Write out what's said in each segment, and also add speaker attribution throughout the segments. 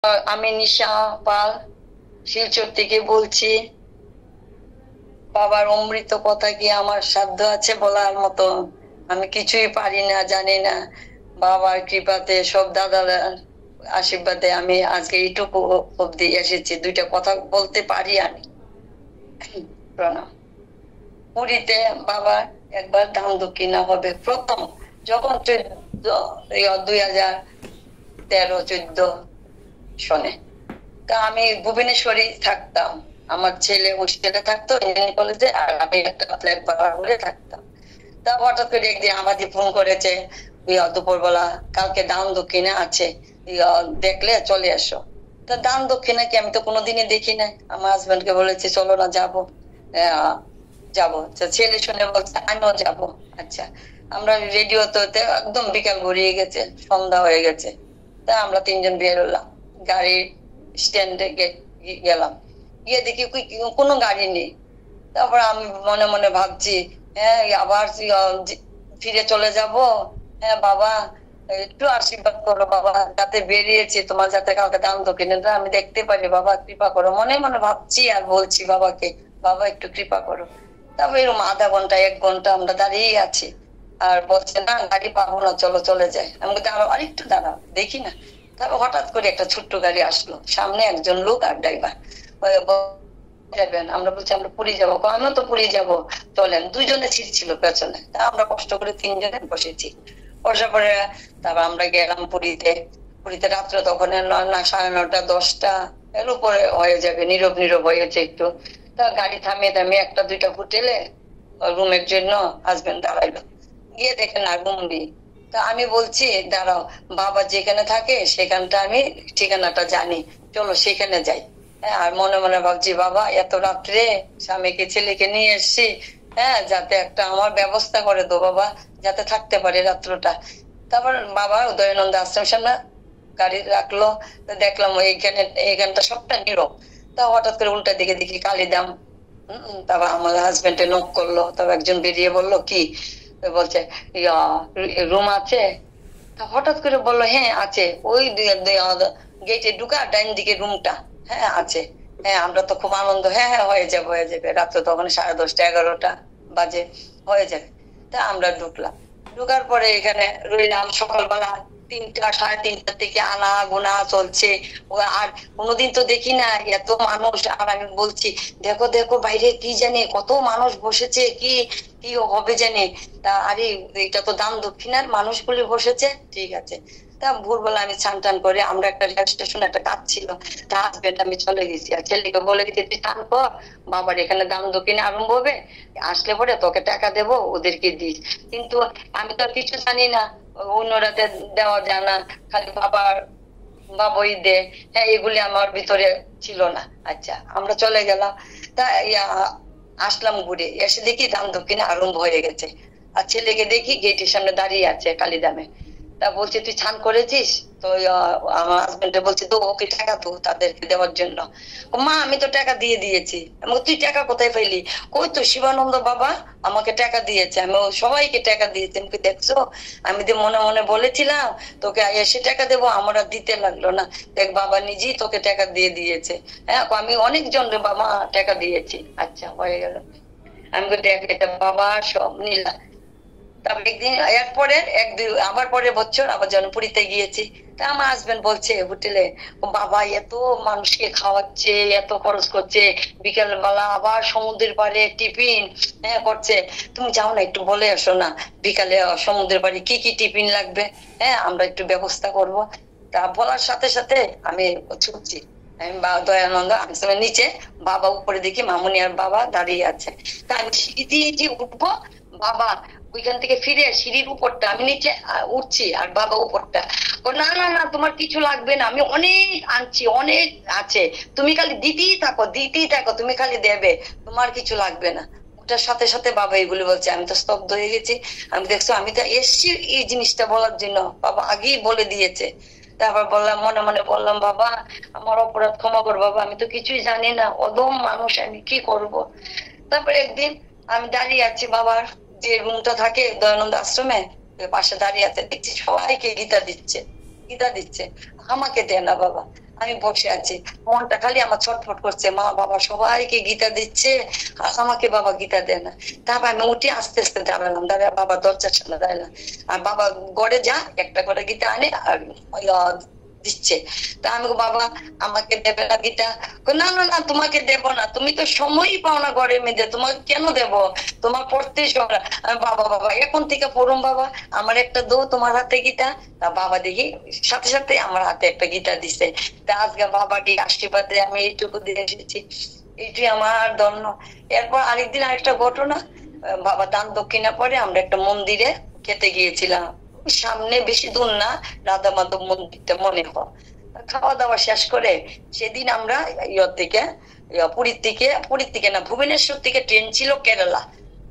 Speaker 1: আমি নিশা পাল শিলচর থেকে বলছি। বাবার অমৃত কথা কি আমার সাধ্য আছে বলার মতো? আমি কিছুই পারি না, জানি না। বাবার কৃপাতে, সব দাদার আশীর্বাদে আমি আজকে এইটুকু অব্দি এসেছি, দুইটা কথা বলতে পারি আমি। প্রণাম। পুরীতে বাবা একবার দান দক্ষিণা হবে প্রথম, যখন 2013-14 সনে। তা আমি ভুবনেশ্বরে থাকতাম, আমার ছেলে হোস্টেলে থাকতো ইঞ্জিনিয়ারিং কলেজে, আর আমি একটা ফ্ল্যাট ভাড়া করে থাকতাম। তা হঠাৎ করে একদিন আমাদের ফোন করেছে, দুপুরবেলা, কালকে দান দক্ষিণা আছে, দেখলে চলে এসো। তা দান দক্ষিণা কি আমি তো কোনোদিনই দেখি নাই। আমার হাজবেন্ডকে বলেছি চলো না, যাবো। যাবো। ছেলে শুনে বলছে আমিও যাবো। আচ্ছা, আমরা রেডিও তো একদম বিকাল গড়িয়ে গেছে, সন্ধ্যা হয়ে গেছে। তা আমরা তিনজন বের হলাম, গাড়ির স্ট্যান্ডে গেলাম। গিয়ে দেখি কোনো গাড়ি নেই। তারপর আমি মনে মনে ভাবছি, হ্যাঁ আবার ফিরে চলে যাব। হ্যাঁ বাবা, একটু আশীর্বাদ করো বাবা, যাতে বেরিয়েছি, তোমার যাতে কালকে দান দক্ষিণাটা আমি দেখতে পারি, বাবা কৃপা করো। মনে মনে ভাবছি আর বলছি বাবাকে, বাবা একটু কৃপা করো। তারপর এরকম আধা ঘন্টা 1 ঘন্টা আমরা দাঁড়িয়ে আছি, আর বলছে না গাড়ি পাবো না, চলো চলে যায়। আমাকে দাঁড়াও, আরেকটু দাঁড়াও, দেখি না। তারপর হঠাৎ করে একটা ছোট্ট গাড়ি আসলো, সামনে একজন লোক আর ড্রাইভার। যাবেন? আমরা বলছি আমরা পুরী যাবো। আমিও তো পুরী যাবো, চলেন। দুইজনে সিট ছিল পেছনে, তা আমরা কষ্ট করে তিনজনে বসেছি। বসার পরে তারপর আমরা গেলাম পুরীতে। পুরীতে রাত্রে তখন 9:30, 10টা এর উপরে হয়ে যাবে, নীরব নীরব হয়েছে একটু। তা গাড়ি থামিয়ে থামিয়ে 1-2টা হোটেলে রুমের জন্য হাজবেন্ড দাঁড়াইলো। গিয়ে দেখে না রুম নেই। তা আমি বলছি দাঁড়াও, বাবা যেখানে থাকে সেখানটা আমি ঠিকানাটা জানি, চলো সেখানে যাই। হ্যাঁ, আর মনে মনে ভাবছি বাবা এত রাত্রে স্বামীকে ছেলেকে নিয়ে এসছি, হ্যাঁ যাতে একটা আমার ব্যবস্থা করে দো বাবা, যাতে থাকতে পারে রাত্রটা। তারপর বাবা উদয়ানন্দ আশ্রম সামনে গাড়ি রাখলো। দেখলাম এইখানটা সবটা নীরব। তা হঠাৎ করে উল্টা দিকে দেখি কালিদাম। তারপর আমার হাজবেন্ডে নক করলো, তারপর একজন বেরিয়ে বললো কি, বলছে রুম আছে? তা হঠাৎ করে বললো হ্যাঁ আছে, ওই গেটে ঢুকা ডাইন দিকে রুমটা, হ্যাঁ আছে। হ্যাঁ, আমরা তো খুব আনন্দ, হ্যাঁ হ্যাঁ হয়ে যাবে হয়ে যাবে, রাত্রে তখন 10:30, 11টা বাজে, হয়ে যাবে। তা আমরা ঢুকলাম। ঢুকার পরে এখানে রইলাম। সকালবেলা 3টা, 3:30 থেকে আনা গোনা চলছে। আর কোনোদিন তো দেখি না এত মানুষ। আর আমি বলছি দেখো দেখো বাইরে কি জানি কত মানুষ বসেছে, কি কি হবে জানি। তা আরে এটা তো দান দক্ষিণার মানুষগুলি বসেছে, ঠিক আছে। তা ভোরবেলা আমি স্নান টান করে, আমরা একটা রেল স্টেশন একটা কাজ ছিল, তা হাজবেন্ড আমি চলে গেছি, আর ছেলেকে বলে দিতে তুই স্নান কর, বাবার এখানে দান দক্ষিণা আরম্ভ হবে, আসলে পরে তোকে টাকা দেবো, ওদেরকে দিস। কিন্তু আমি তো আর কিছু জানি না, অন্যরাতে দেওয়া যায় না, খালি বাবার বাবই দে। হ্যাঁ, এগুলি আমার ভিতরে ছিল না। আচ্ছা, আমরা চলে গেলাম। তা আসলাম ঘুরে এসে দেখি দান দক্ষিণা আরম্ভ হয়ে গেছে। আর ছেলেকে দেখি গেটের সামনে দাঁড়িয়ে আছে কালিদামে। তা বলছে তুই স্নান করেছিস? তো আমার হাজবেন্ড বলছে তো ওকে টাকা তো তাদেরকে দেওয়ার জন্য। মা আমি তো টাকা দিয়ে দিয়েছি। আমাকে তুই টাকা কোথায় পেলি? কই তো শিবানন্দ বাবা আমাকে টাকা দিয়েছে, আমি সবাইকে টাকা দিয়েছি। আমাকে দেখছো, আমি তো মনে মনে বলেছিলাম তোকে এসে টাকা দেবো, আমার আর দিতে লাগলো না। দেখ বাবা নিজেই তোকে টাকা দিয়ে দিয়েছে। হ্যাঁ, আমি অনেকজন বাবা টাকা দিয়েছি। আচ্ছা, হয়ে গেল। আমি দেখ এটা বাবা সব নিলাম। তারপর একদিন এরপরে আবার পরের বছর আবার জনপুরীতে গিয়েছি। তা আমার হাজবেন্ড বলছে হোটেলে, ও বাবা এত মানুষকে খাওয়াচ্ছে, এত খরচ করছে, বিকেল বেলা আবার সমুদ্রের পাড়ে টিফিন, হ্যাঁ করছে, তুমি যাও না একটু বলে আসো না বিকালে সমুদ্রের পাড়ে কি কি টিফিন লাগবে, হ্যাঁ আমরা একটু ব্যবস্থা করব। তা বলার সাথে সাথে আমি ছুটছি। আমি দয়ানন্দ আশ্রমের নিচে, বাবা উপরে দেখি মামুনি আর বাবা দাঁড়িয়ে আছে। তা আমি সিঁড়ি দিয়ে যে উঠবো, বাবা ওইখান থেকে ফিরে সিঁড়ির উপরটা, আমি নিচে উঠছি আর বাবা উপরটা। ও না না না তোমার কিছু লাগবে না, আমি অনেক আনছি, অনেক আছে, তুমি খালি দিতেই থাকো দিতেই থাকো, তুমি খালি দেবে, তোমার কিছু লাগবে না। ওটার সাথে সাথে বাবা এগুলি বলছে। আমি তো স্তব্ধ হয়ে গেছি। আমি দেখছো আমি তো এসছি এই জিনিসটা বলার জন্য, বাবা আগেই বলে দিয়েছে। তারপর বললাম, মনে মনে বললাম বাবা আমার অপরাধ ক্ষমা কর বাবা, আমি তো কিছুই জানি না, অদম মানুষ, আমি কি করব। তারপর একদিন আমি দাঁড়িয়ে আছি, বাবার যে রুমটা থাকে দয়ানন্দ আশ্রমে, পাশে দাঁড়িয়ে আছে, দেখছি সবাইকে গীতা দিচ্ছে, গীতা দিচ্ছে, আমাকে দে না বাবা। আমি বসে আছি, মনটা খালি আমার ছটফট করছে, মা বাবা সবাইকে গীতা দিচ্ছে আর আমাকে বাবা গীতা দেয় না। তারপর আমি উঠে আস্তে আস্তে দাঁড়ালাম, দাঁড়ায় বাবা দরজার সামনে দাঁড়ালাম, আর বাবা গড়ে যা একটা করে গীতা আনে আর দিচ্ছে। তা আমি বাবা আমাকে দেবে না গীতা? না না না, তোমাকে দেব না, তুমি তো সময়ই পাও না ঘরের মধ্যে, তোমাকে কেন দেব, তোমার পড়তে বাবা বাবা এখন থেকে পড়ুন বাবা, আমার একটা দো তোমার হাতে গীতা। তা বাবা দেখি সাথে সাথে আমার হাতে একটা গীতা দিছে। তা আজকে বাবাকে আশীর্বাদে আমি এইটুকু দিয়ে এসেছি, এইটি আমার ধন্য। এরপর আরেকদিন আরেকটা ঘটনা, বাবা দান দক্ষিণা পরে আমরা একটা মন্দিরে খেতে গিয়েছিলাম, সামনে বেশি দূর না, রাধা মাধব মন্দিরটা মনে হয়। খাওয়া দাওয়া শেষ করে সেদিন আমরা পুরীর থেকে না ভুবনেশ্বর থেকে ট্রেন ছিল কেরালা।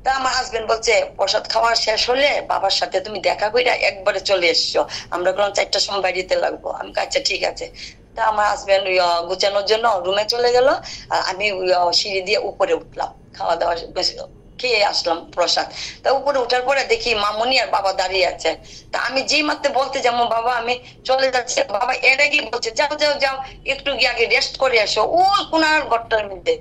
Speaker 1: তা আমার হাজবেন্ড বলছে প্রসাদ খাওয়া শেষ হলে বাবার সাথে তুমি দেখা কইরা একবারে চলে এসছো, আমরা কোনো 4টার সময় বাড়িতে লাগবো। আমি আচ্ছা ঠিক আছে। তা আমার হাজবেন্ড গুছানোর জন্য রুমে চলে গেল, আর আমি সিঁড়ি দিয়ে উপরে উঠলাম, খাওয়া দাওয়া খেয়ে আসলাম প্রসাদ। তা উপরে উঠার পরে দেখি মামুনি আর বাবা দাঁড়িয়ে আছে। তা আমি যেই মাত্র বলতে যাবো বাবা আমি চলে যাচ্ছি, বাবা এর আগে বলছে যাও যাও যাও একটু গিয়ে আগে রেস্ট করে আসো ও কোনার ঘরটার মধ্যে।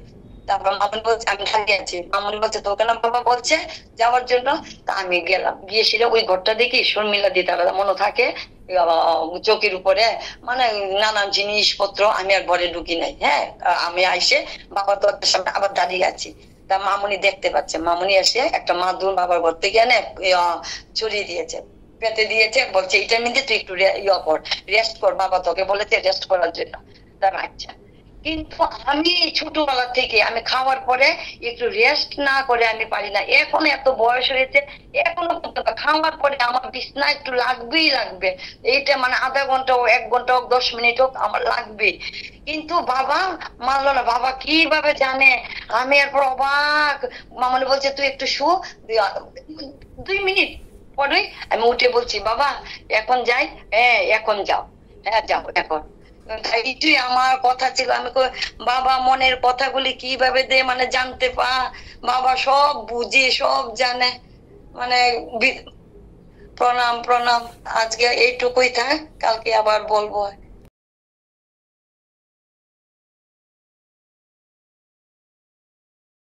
Speaker 1: তারপর মামুনি বলছে আমি খালি আছি, মামুনি বলছে তোকে না বাবা বলছে যাওয়ার জন্য। তা আমি গেলাম, গিয়ে সেটা ওই ঘরটা দেখি শর্মিলা দিয়ে তারা মনে থাকে চৌকির উপরে, মানে নানান জিনিসপত্র, আমি আর ঘরে ঢুকি নাই। হ্যাঁ, আমি আইসে বাবা তোর সামনে আবার দাঁড়িয়ে আছি। তা মামুনি দেখতে পাচ্ছে, মামুনি এসে একটা মাদুর বাবার ঘর থেকে এনে ছড়িয়ে দিয়েছে, পেতে দিয়েছে, বলছে এটার মধ্যে তুই একটু রেস্ট কর, বাবা তোকে বলেছে রেস্ট করার জন্য। তার আচ্ছা। কিন্তু আমি ছোটবেলা থেকে আমি খাওয়ার পরে একটু রেস্ট না করে আমি পারি না, এখন এত বয়স হয়েছে এখনো খাওয়ার পরে আমার বিছনা একটু লাগবেই লাগবে, এইটা মানে আধা ঘন্টা হোক 1 ঘন্টা হোক 10 মিনিট হোক আমার লাগবে। কিন্তু বাবা মানলো না, বাবা কিভাবে জানে। আমি এরপর অবাক, মামনি বলছে তুই একটু শু 2 মিনিট পরে। আমি উঠে বলছি বাবা এখন যাই? হ্যাঁ এখন যাও, হ্যাঁ যাও এখন। এইটাই আমার কথা ছিল। আমি বাবা মনের কথাগুলি কিভাবে দে মানে জানতে বাবা সব বুঝে সব জানে, মানে প্রণাম প্রণাম। আজকে এইটুকুই থাক, কালকে আবার বলবো।